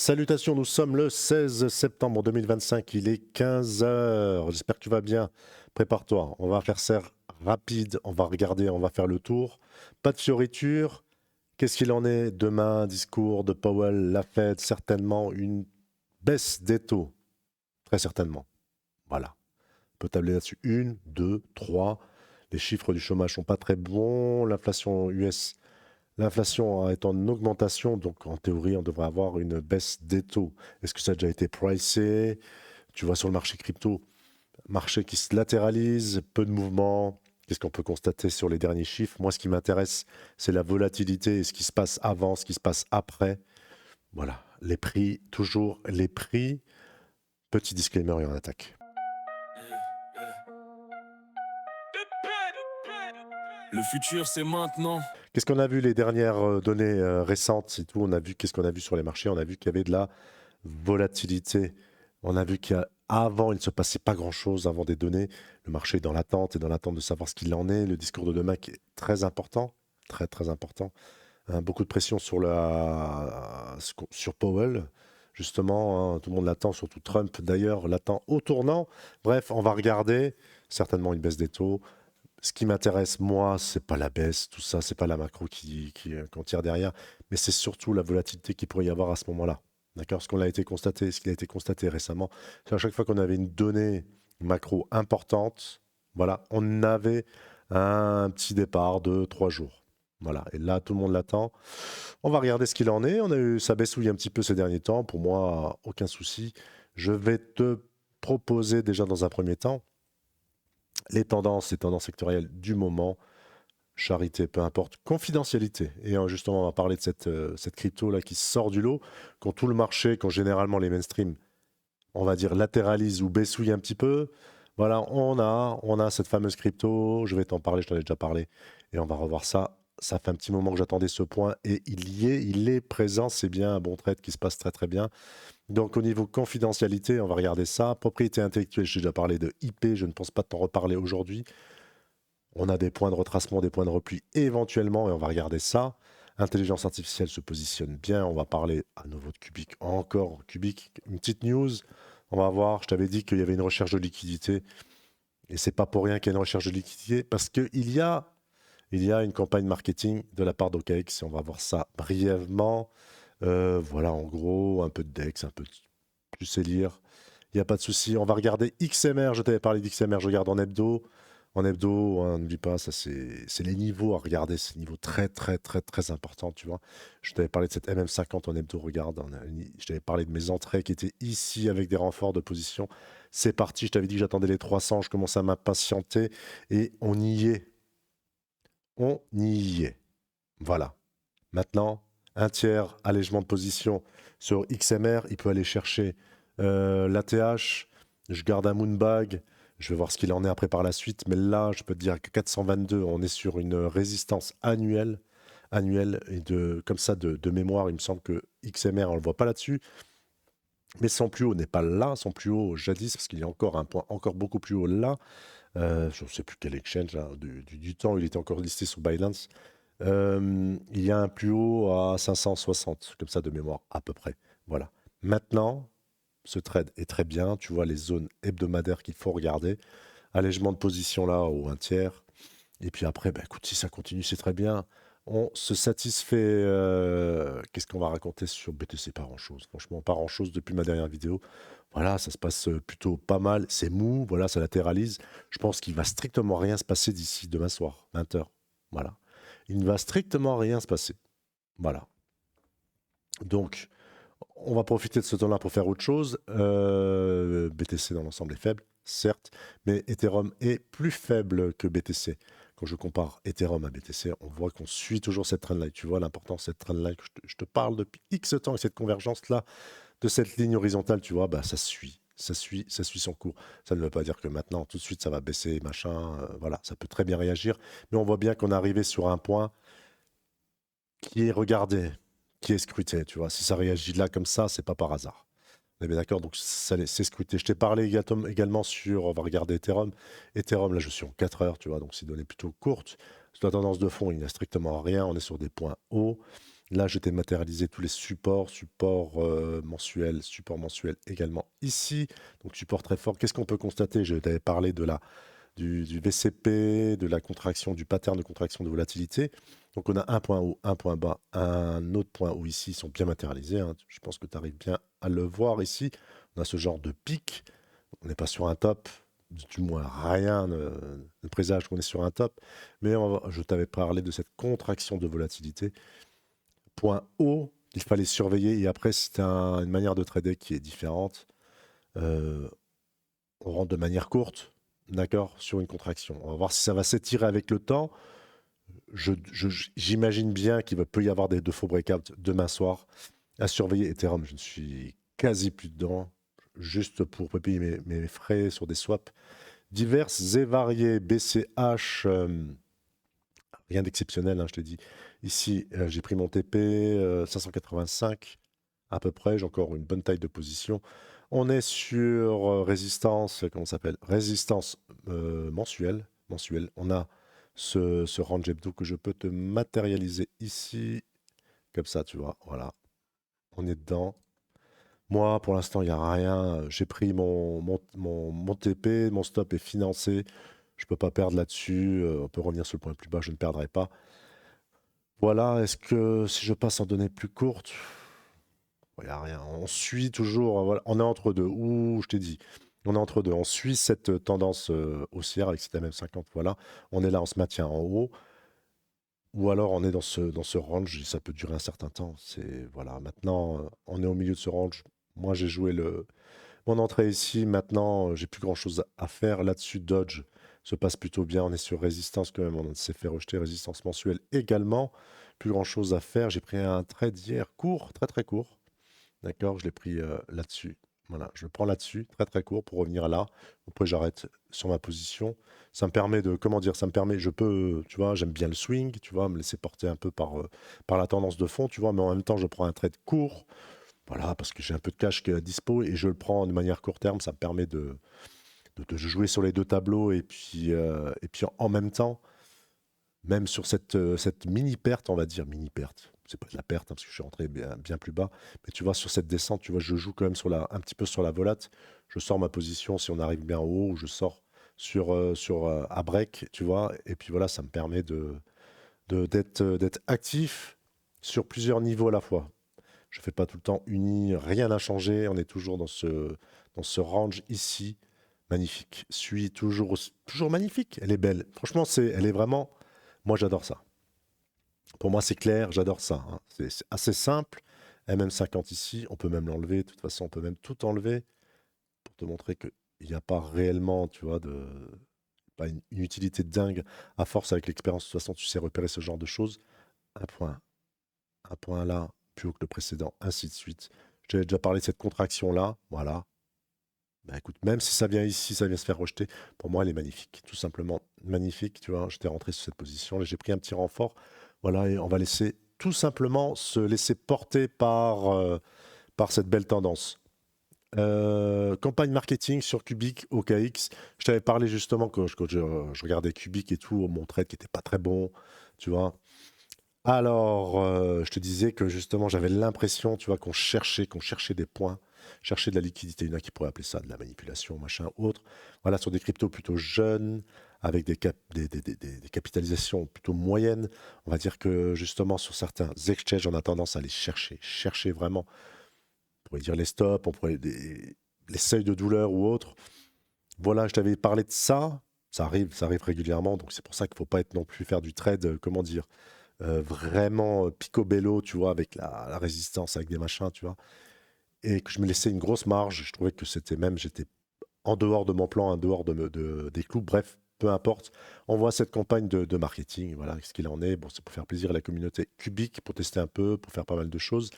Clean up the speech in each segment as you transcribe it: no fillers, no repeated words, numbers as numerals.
Salutations, nous sommes le 16 septembre 2025, il est 15 heures. J'espère que tu vas bien. Prépare-toi, on va faire ça rapide, on va regarder, on va faire le tour. Pas de fioriture. Qu'est-ce qu'il en est demain? Discours de Powell, la Fed, certainement une baisse des taux. Très certainement. Voilà. On peut tabler là-dessus. Une, deux, trois. Les chiffres du chômage sont pas très bons. L'inflation US. L'inflation est en augmentation, donc en théorie, on devrait avoir une baisse des taux. Est-ce que ça a déjà été pricé? Tu vois sur le marché crypto, marché qui se latéralise, peu de mouvement. Qu'est-ce qu'on peut constater sur les derniers chiffres? Moi, ce qui m'intéresse, c'est la volatilité et ce qui se passe avant, ce qui se passe après. Voilà, les prix, toujours les prix. Petit disclaimer et on attaque. Le futur, c'est maintenant. Qu'est-ce qu'on a vu les dernières données récentes et tout? On a vu qu'est-ce qu'on a vu sur les marchés? On a vu qu'il y avait de la volatilité. On a vu qu'avant, il ne se passait pas grand-chose avant des données. Le marché est dans l'attente et dans l'attente de savoir ce qu'il en est. Le discours de demain qui est très important, très très important. Beaucoup de pression sur Powell, justement. Tout le monde l'attend, surtout Trump d'ailleurs, l'attend au tournant. Bref, on va regarder. Certainement une baisse des taux. Ce qui m'intéresse, moi, c'est pas la baisse, tout ça, c'est pas la macro qu'on tire derrière, mais c'est surtout la volatilité qu'il pourrait y avoir à ce moment-là. D'accord? Ce qui a été constaté récemment, c'est à chaque fois qu'on avait une donnée macro importante, voilà, on avait un petit départ de 3 jours. Voilà, et là, tout le monde l'attend. On va regarder ce qu'il en est. On a eu, ça baissouille un petit peu ces derniers temps. Pour moi, aucun souci. Je vais te proposer déjà dans un premier temps les tendances sectorielles du moment, charité, peu importe, confidentialité. Et justement, on va parler de cette crypto-là qui sort du lot, quand tout le marché, quand généralement les mainstream, on va dire, latéralisent ou baissouillent un petit peu. Voilà, on a cette fameuse crypto, je vais t'en parler, je t'en ai déjà parlé, et on va revoir ça. Ça fait un petit moment que j'attendais ce point, et il est présent, c'est bien un bon trade qui se passe très très bien. Donc au niveau confidentialité, on va regarder ça. Propriété intellectuelle, j'ai déjà parlé de IP, je ne pense pas t'en reparler aujourd'hui. On a des points de retracement, des points de repli éventuellement, et on va regarder ça. Intelligence artificielle se positionne bien. On va parler à nouveau de Cubic, encore Cubic. Une petite news, on va voir. Je t'avais dit qu'il y avait une recherche de liquidité, et c'est pas pour rien qu'il y a une recherche de liquidité, parce qu'il y a une campagne marketing de la part d'OKX, et on va voir ça brièvement. Voilà, en gros, un peu de DEX, un peu de tu sais lire. Il n'y a pas de souci. On va regarder XMR. Je t'avais parlé d'XMR. Je regarde en hebdo. En hebdo, hein, n'oublie pas, ça c'est les niveaux à regarder. C'est des niveaux très, très, très, très importants, tu vois. Je t'avais parlé de cette MM50 en hebdo. Regarde, je t'avais parlé de mes entrées qui étaient ici avec des renforts de position. C'est parti. Je t'avais dit que j'attendais les 300. Je commence à m'impatienter. Et on y est. On y est. Voilà. Maintenant, un tiers allègement de position sur XMR. Il peut aller chercher l'ATH. Je garde un Moonbag. Je vais voir ce qu'il en est après par la suite. Mais là, je peux te dire que 422, on est sur une résistance annuelle. Et comme ça, de mémoire, il me semble que XMR, on ne le voit pas là-dessus. Mais son plus haut n'est pas là. Son plus haut jadis, parce qu'il y a encore un point encore beaucoup plus haut là. Je ne sais plus quel exchange, là, du temps, il était encore listé sur Binance. Il y a un plus haut à 560, comme ça de mémoire, à peu près. Voilà. Maintenant, ce trade est très bien. Tu vois les zones hebdomadaires qu'il faut regarder. Allègement de position là au un tiers. Et puis après, bah, écoute, si ça continue, c'est très bien. On se satisfait. Qu'est-ce qu'on va raconter sur BTC? Pas grand-chose. Franchement, pas grand-chose depuis ma dernière vidéo. Voilà, ça se passe plutôt pas mal. C'est mou, voilà, ça latéralise. Je pense qu'il va strictement rien se passer d'ici demain soir, 20 h. Voilà. Il ne va strictement rien se passer. Voilà. Donc, on va profiter de ce temps-là pour faire autre chose. BTC dans l'ensemble est faible, certes, mais Ethereum est plus faible que BTC. Quand je compare Ethereum à BTC, on voit qu'on suit toujours cette trend-là. Tu vois l'importance de cette trend-là que je te parle depuis X temps, et cette convergence-là de cette ligne horizontale, tu vois, bah, ça suit. Ça suit son cours. Ça ne veut pas dire que maintenant, tout de suite, ça va baisser, machin. Voilà, ça peut très bien réagir. Mais on voit bien qu'on est arrivé sur un point qui est regardé, qui est scruté, tu vois. Si ça réagit là comme ça, c'est pas par hasard. On est bien d'accord, donc c'est scruté. Je t'ai parlé également sur, on va regarder Ethereum. Ethereum, là, je suis en 4 heures, tu vois, donc c'est donné plutôt courte. Sur la tendance de fond, il n'y a strictement rien. On est sur des points hauts. Là, je t'ai matérialisé tous les supports, support mensuel également ici. Donc, support très fort. Qu'est-ce qu'on peut constater? Je t'avais parlé du VCP, de la contraction, du pattern de contraction de volatilité. Donc, on a un point haut, un point bas, un autre point haut ici. Ils sont bien matérialisés, hein. Je pense que tu arrives bien à le voir ici. On a ce genre de pic. On n'est pas sur un top. Du moins, rien ne présage qu'on est sur un top. Mais je t'avais parlé de cette contraction de volatilité. Point haut, il fallait surveiller. Et après, c'est une manière de trader qui est différente. Euh, on rentre de manière courte, d'accord, sur une contraction. On va voir si ça va s'étirer avec le temps. J'imagine bien qu'il peut y avoir de faux breakouts demain soir. À surveiller Ethereum, je ne suis quasi plus dedans, juste pour payer mes frais sur des swaps diverses et variées. BCH, rien d'exceptionnel, hein, je te dis. Ici, j'ai pris mon TP 585 à peu près. J'ai encore une bonne taille de position. On est sur résistance, comment ça s'appelle? Résistance mensuelle. On a ce range hebdo que je peux te matérialiser ici. Comme ça, tu vois. Voilà. On est dedans. Moi, pour l'instant, il n'y a rien. J'ai pris mon TP, mon stop est financé. Je ne peux pas perdre là-dessus. On peut revenir sur le point plus bas, je ne perdrai pas. Voilà, est-ce que si je passe en données plus courtes, il n'y a rien. On suit toujours, voilà, on est entre deux. Ouh, je t'ai dit, on est entre deux. On suit cette tendance haussière avec cette MM50. Voilà, on est là, on se maintient en haut. Ou alors on est dans ce range, et ça peut durer un certain temps. Voilà, maintenant, on est au milieu de ce range. Moi, j'ai joué mon entrée ici. Maintenant, j'ai plus grand-chose à faire là-dessus. Dodge se passe plutôt bien. On est sur résistance quand même. On s'est fait rejeter résistance mensuelle également. Plus grand-chose à faire. J'ai pris un trade hier court, très très court. D'accord, je l'ai pris là-dessus. Voilà, je le prends là-dessus, très très court, pour revenir là. Après, j'arrête sur ma position. Ça me permet de, comment dire, ça me permet, je peux, tu vois, j'aime bien le swing, tu vois, me laisser porter un peu par la tendance de fond, tu vois, mais en même temps, je prends un trade court, voilà, parce que j'ai un peu de cash qui est à dispo et je le prends de manière court terme. Ça me permet de jouer sur les deux tableaux et puis en même temps, même sur cette mini perte, on va dire mini perte. C'est pas de la perte, hein, parce que je suis rentré bien plus bas. Mais tu vois, sur cette descente, tu vois, je joue quand même un petit peu sur la volate. Je sors ma position si on arrive bien en haut, ou je sors à break, tu vois. Et puis voilà, ça me permet d'être actif sur plusieurs niveaux à la fois. Je ne fais pas tout le temps uni, rien n'a changé. On est toujours dans ce range ici. Magnifique. Suis toujours magnifique. Elle est belle. Franchement, elle est vraiment. Moi, j'adore ça. Pour moi, c'est clair, j'adore ça, hein. C'est assez simple. MM50 ici, on peut même l'enlever. De toute façon, on peut même tout enlever pour te montrer qu'il n'y a pas réellement, tu vois, pas une utilité de dingue. À force, avec l'expérience, de toute façon, tu sais repérer ce genre de choses. Un point là, plus haut que le précédent, ainsi de suite. Je t'avais déjà parlé de cette contraction-là. Voilà. Bah écoute, même si ça vient ici, ça vient se faire rejeter, pour moi, elle est magnifique. Tout simplement magnifique. Tu vois, j'étais rentré sur cette position. Là, j'ai pris un petit renfort. Voilà, et on va laisser tout simplement se laisser porter par cette belle tendance. Campagne marketing sur Cubic, OKX. Je t'avais parlé justement quand je regardais Cubic et tout, mon trade qui était pas très bon, tu vois. Alors, je te disais que justement, j'avais l'impression, tu vois, qu'on cherchait des points, cherchait de la liquidité. Il y en a qui pourraient appeler ça de la manipulation, machin, autre. Voilà, sur des cryptos plutôt jeunes, avec des capitalisations plutôt moyennes. On va dire que justement, sur certains exchanges, on a tendance à les chercher vraiment. On pourrait dire les stops, on pourrait les seuils de douleur ou autres. Voilà, je t'avais parlé de ça. Ça arrive régulièrement, donc c'est pour ça qu'il ne faut pas être non plus faire du trade, comment dire, vraiment picobello, tu vois, avec la résistance, avec des machins, tu vois. Et que je me laissais une grosse marge. Je trouvais que j'étais en dehors de mon plan, en dehors des clous. Bref, peu importe. On voit cette campagne de marketing, voilà ce qu'il en est. Bon, c'est pour faire plaisir à la communauté Cubic, pour tester un peu, pour faire pas mal de choses.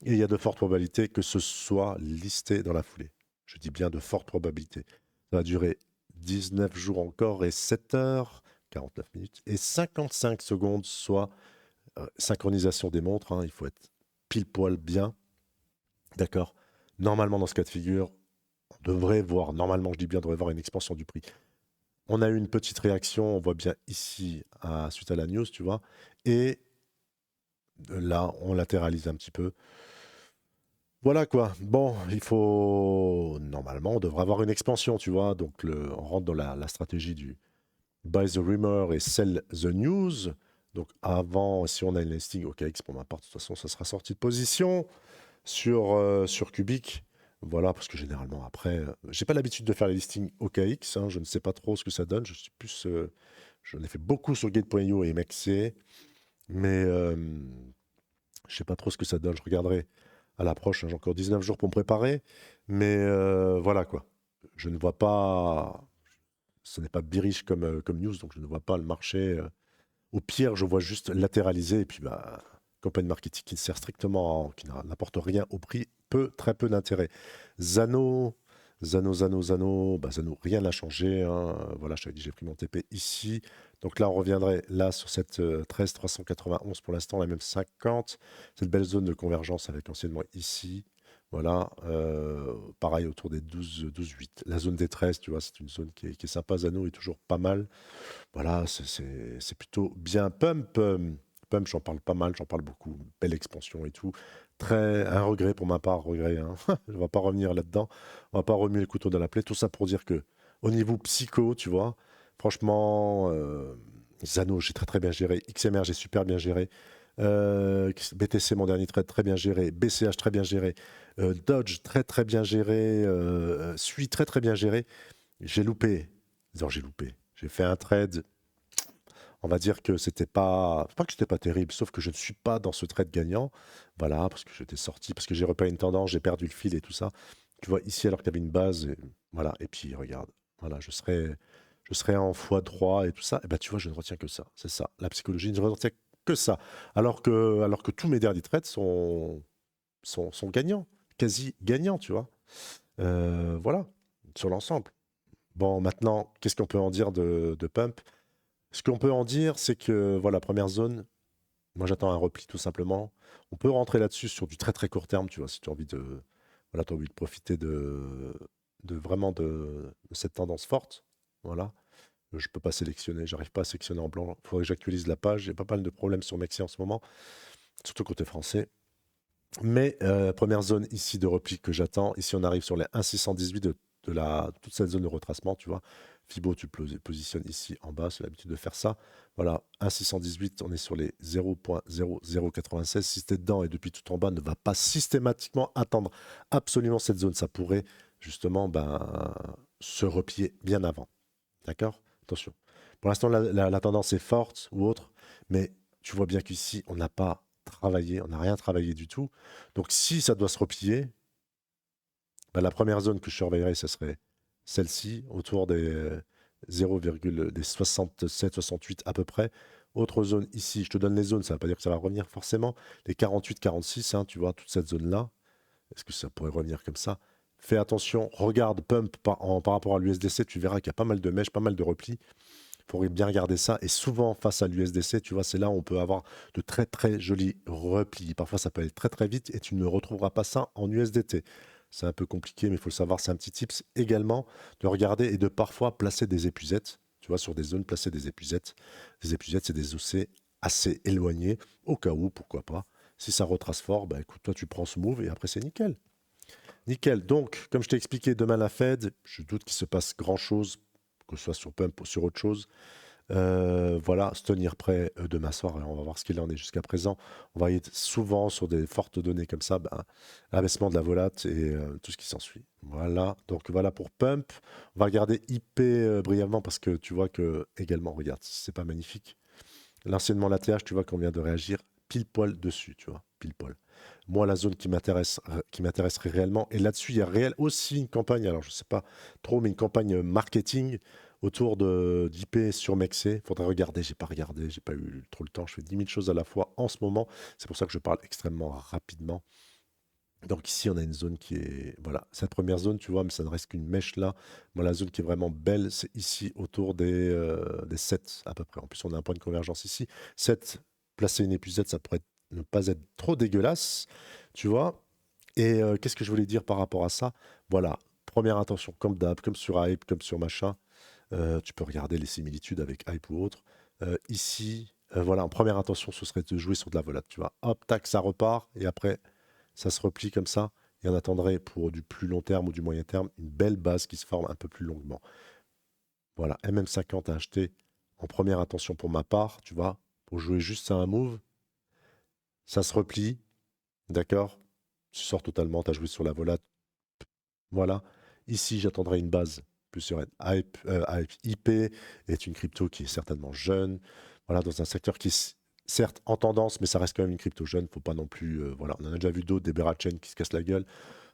Et il y a de fortes probabilités que ce soit listé dans la foulée. Je dis bien de fortes probabilités. Ça va durer 19 jours encore et 7 heures, 49 minutes et 55 secondes, soit synchronisation des montres, hein. Il faut être pile poil bien. D'accord. Normalement, dans ce cas de figure, on devrait voir, normalement, je dis bien, on devrait voir une expansion du prix. On a eu une petite réaction, on voit bien ici, suite à la news, tu vois. Et Là, on latéralise un petit peu. Voilà quoi. Bon, il faut. Normalement, on devrait avoir une expansion, tu vois. Donc, on rentre dans la stratégie du buy the rumor et sell the news. Donc, avant, si on a une listing OKX, pour ma part, de toute façon, ça sera sorti de position sur Cubic. Voilà, parce que généralement, après, j'ai pas l'habitude de faire les listings OKX. Hein, je ne sais pas trop ce que ça donne. Je suis plus. J'en ai fait beaucoup sur Gate.io et MXC. Mais je sais pas trop ce que ça donne. Je regarderai à l'approche. Hein, j'ai encore 19 jours pour me préparer. Mais voilà quoi. Je ne vois pas. Ce n'est pas bearish comme news, donc je ne vois pas le marché. Au pire, je vois juste latéraliser. Et puis, bah, campagne marketing qui ne sert strictement, qui n'apporte rien au prix, très peu d'intérêt. Zano. Zano, bah Zano, rien n'a changé. Hein. Voilà, je t'avais dit, j'ai pris mon TP ici. Donc là, on reviendrait là sur cette 13 391 pour l'instant, la même 50. Cette belle zone de convergence avec anciennement ici. Voilà, pareil autour des 12,8. La zone des 13, tu vois, c'est une zone qui est sympa. Zano est toujours pas mal. Voilà, c'est plutôt bien. Pump, j'en parle pas mal, j'en parle beaucoup. Belle expansion et tout. Un regret pour ma part, regret. Hein. Je ne vais pas revenir là-dedans. On va pas remuer le couteau dans la plaie. Tout ça pour dire que, au niveau psycho, tu vois, franchement, Zano, j'ai très très bien géré. XMR, j'ai super bien géré. BTC, mon dernier trade, très bien géré. BCH, très bien géré. Dodge, très très bien géré. Sui, très très bien géré. J'ai loupé. Non, j'ai loupé. J'ai fait un trade. On va dire que c'était pas que c'était pas terrible, sauf que je ne suis pas dans ce trade gagnant. Voilà, parce que j'étais sorti, parce que j'ai repéré une tendance, j'ai perdu le fil et tout ça. Tu vois, ici, alors qu'il y avait une base, et voilà. Et puis, regarde, voilà, je serais en x3 et tout ça. Et ben, tu vois, je ne retiens que ça. C'est ça. La psychologie, je ne retiens que ça. Alors que tous mes derniers trades sont gagnants, quasi gagnants, tu vois. Voilà, sur l'ensemble. Bon, maintenant, qu'est-ce qu'on peut en dire de Pump? Ce qu'on peut en dire, c'est que, voilà, première zone, moi j'attends un repli tout simplement. On peut rentrer là-dessus sur du très très court terme, tu vois, si tu as envie voilà, tu as envie de profiter de cette tendance forte. Voilà. Je peux pas sélectionner, j'arrive pas à sélectionner en blanc. Il faudrait que j'actualise la page. J'ai pas mal de problèmes sur Mexi en ce moment, surtout côté français. Mais première zone ici de repli que j'attends. Ici, on arrive sur les 1,618 de toute cette zone de retracement, tu vois. Fibo, tu positionnes ici en bas, c'est l'habitude de faire ça. Voilà, 1,618, on est sur les 0,0096. Si tu es dedans et depuis tout en bas, ne va pas systématiquement attendre absolument cette zone. Ça pourrait justement se replier bien avant. D'accord? Attention. Pour l'instant, la tendance est forte ou autre, mais tu vois bien qu'ici, on n'a pas travaillé, on n'a rien travaillé du tout. Donc, si ça doit se replier, la première zone que je surveillerai, ce serait celle-ci, autour des 67-68 à peu près. Autre zone ici, je te donne les zones, ça ne veut pas dire que ça va revenir forcément. Les 48-46, hein, tu vois, toute cette zone-là. Est-ce que ça pourrait revenir comme ça? Fais attention, regarde Pump par rapport à l'USDC, tu verras qu'il y a pas mal de mèches, pas mal de replis. Il faudrait bien regarder ça. Et souvent, face à l'USDC, tu vois, c'est là où on peut avoir de très très jolis replis. Parfois, ça peut aller très très vite et tu ne retrouveras pas ça en USDT. C'est un peu compliqué, mais il faut le savoir. C'est un petit tips également de regarder et de parfois placer des épuisettes. Tu vois, sur des zones, placer des épuisettes. Des épuisettes, c'est des OC assez éloignés, au cas où, pourquoi pas. Si ça retrace fort, bah écoute, toi, tu prends ce move et après, c'est nickel. Nickel. Donc, comme je t'ai expliqué, demain la Fed, je doute qu'il se passe grand-chose, que ce soit sur Pump ou sur autre chose. Voilà, se tenir prêt demain soir, et on va voir ce qu'il en est jusqu'à présent. On va être souvent sur des fortes données comme ça, abaissement de la volate et tout ce qui s'ensuit. Voilà, donc voilà pour Pump. On va regarder IP brièvement parce que tu vois que, également, regarde, c'est pas magnifique. L'anciennement la TH, tu vois qu'on vient de réagir pile poil dessus, tu vois, pile poil. Moi, la zone qui m'intéresserait réellement, et là-dessus, il y a réel aussi une campagne, alors je ne sais pas trop, mais une campagne marketing autour d'IP sur Mexé. Il faudrait regarder, j'ai pas regardé, j'ai pas eu trop le temps, je fais 10 000 choses à la fois en ce moment, c'est pour ça que je parle extrêmement rapidement. Donc ici, on a une zone qui est... Voilà, cette première zone, tu vois, mais ça ne reste qu'une mèche là. Moi, la zone qui est vraiment belle, c'est ici, autour des 7 à peu près. En plus, on a un point de convergence ici. 7, placer une épuisette, ça pourrait ne pas être trop dégueulasse, tu vois. Et qu'est-ce que je voulais dire par rapport à ça? Voilà, première intention, comme d'hab, comme sur Hype, comme sur machin. Tu peux regarder les similitudes avec Hype ou autre. Ici, voilà, en première intention, ce serait de jouer sur de la volate, tu vois. Hop, tac, ça repart, et après, ça se replie comme ça, et on attendrait pour du plus long terme ou du moyen terme une belle base qui se forme un peu plus longuement. Voilà, MM50 à acheter en première intention pour ma part, tu vois, pour jouer juste à un move, ça se replie, d'accord? Tu sors totalement, tu as joué sur la volate, voilà. Ici, j'attendrai une base plus sereine. Hype IP est une crypto qui est certainement jeune, voilà, dans un secteur qui est certes en tendance, mais ça reste quand même une crypto jeune. Faut pas non plus, voilà, on en a déjà vu d'autres, des bear chain qui se cassent la gueule.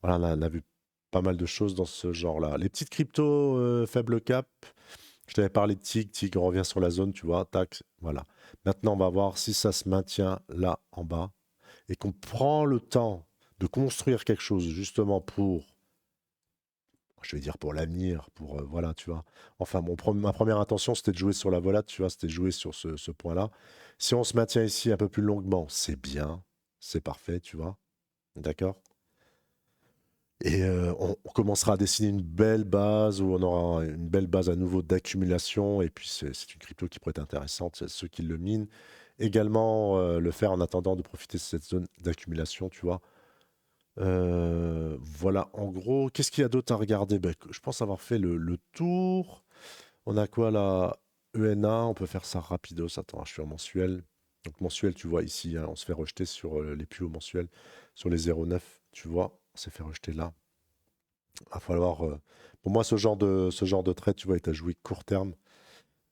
Voilà, on a vu pas mal de choses dans ce genre-là. Les petites cryptos faible cap, je t'avais parlé de TIG, TIG revient sur la zone, tu vois, tac, voilà. Maintenant, on va voir si ça se maintient là en bas et qu'on prend le temps de construire quelque chose justement pour, je vais dire pour l'avenir, pour voilà, tu vois. Enfin, ma première intention, c'était de jouer sur la volate, tu vois, c'était de jouer sur ce point-là. Si on se maintient ici un peu plus longuement, c'est bien, c'est parfait, tu vois. D'accord? Et on commencera à dessiner une belle base où on aura une belle base à nouveau d'accumulation. Et puis, c'est une crypto qui pourrait être intéressante, c'est ceux qui le minent. Également, le faire en attendant de profiter de cette zone d'accumulation, tu vois. Voilà, en gros, qu'est-ce qu'il y a d'autre à regarder? Ben, je pense avoir fait le tour. On a quoi là? ENA, on peut faire ça rapidos. Attends, je suis en mensuel. Donc mensuel, tu vois ici, hein, on se fait rejeter sur les plus hauts mensuels, sur les 0,9, tu vois, on s'est fait rejeter là. Il va falloir. Pour moi, ce genre de trade, tu vois, est à jouer court terme.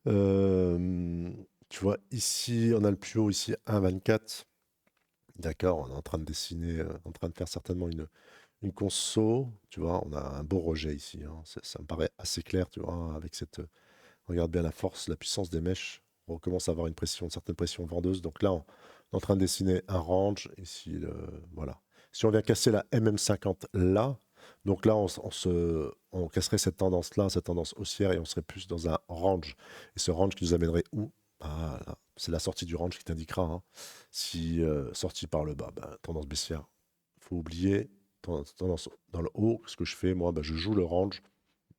Tu vois, ici, on a le plus haut, ici, 1,24. D'accord, on est en train de dessiner, en train de faire certainement une conso. Tu vois, on a un beau rejet ici, hein. Ça me paraît assez clair, tu vois, avec cette. Regarde bien la force, la puissance des mèches. On commence à avoir une certaine pression vendeuse. Donc là, on est en train de dessiner un range. Ici, voilà. Si on vient casser la MM50 là, donc là, on casserait cette tendance-là, cette tendance haussière, et on serait plus dans un range. Et ce range qui nous amènerait où? Ah, là, c'est la sortie du range qui t'indiquera, hein. Si sortie par le bas, bah, tendance baissière, faut oublier. Tendance dans le haut, ce que je fais, moi, bah, je joue le range,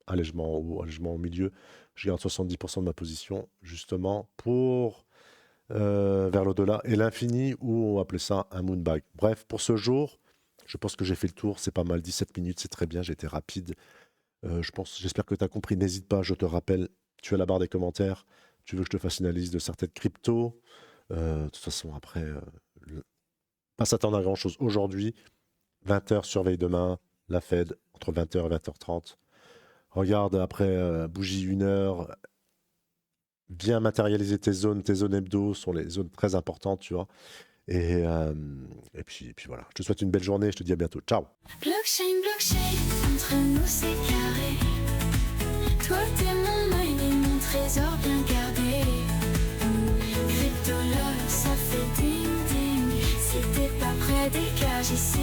allègement en haut, allègement au milieu. Je garde 70% de ma position, justement, pour vers l'au-delà et l'infini, ou on va appeler ça un moonbag. Bref, pour ce jour, je pense que j'ai fait le tour. C'est pas mal, 17 minutes, c'est très bien. J'ai été rapide. J'espère que tu as compris. N'hésite pas, je te rappelle, tu as la barre des commentaires. Tu veux que je te fasse une analyse de certaines cryptos. De toute façon, après, pas s'attendre à grand-chose. Aujourd'hui, 20h, surveille demain, la Fed, entre 20h et 20h30. Regarde après, bougie 1 heure, bien matérialiser tes zones hebdo sont les zones très importantes, tu vois. Et puis voilà. Je te souhaite une belle journée. Je te dis à bientôt. Ciao. Blockchain, entre nous c'est carré. Toi t'es mon œil et mon trésor bien gardé. Crypto love, ça fait ding ding. Si t'es pas près, dégage ici.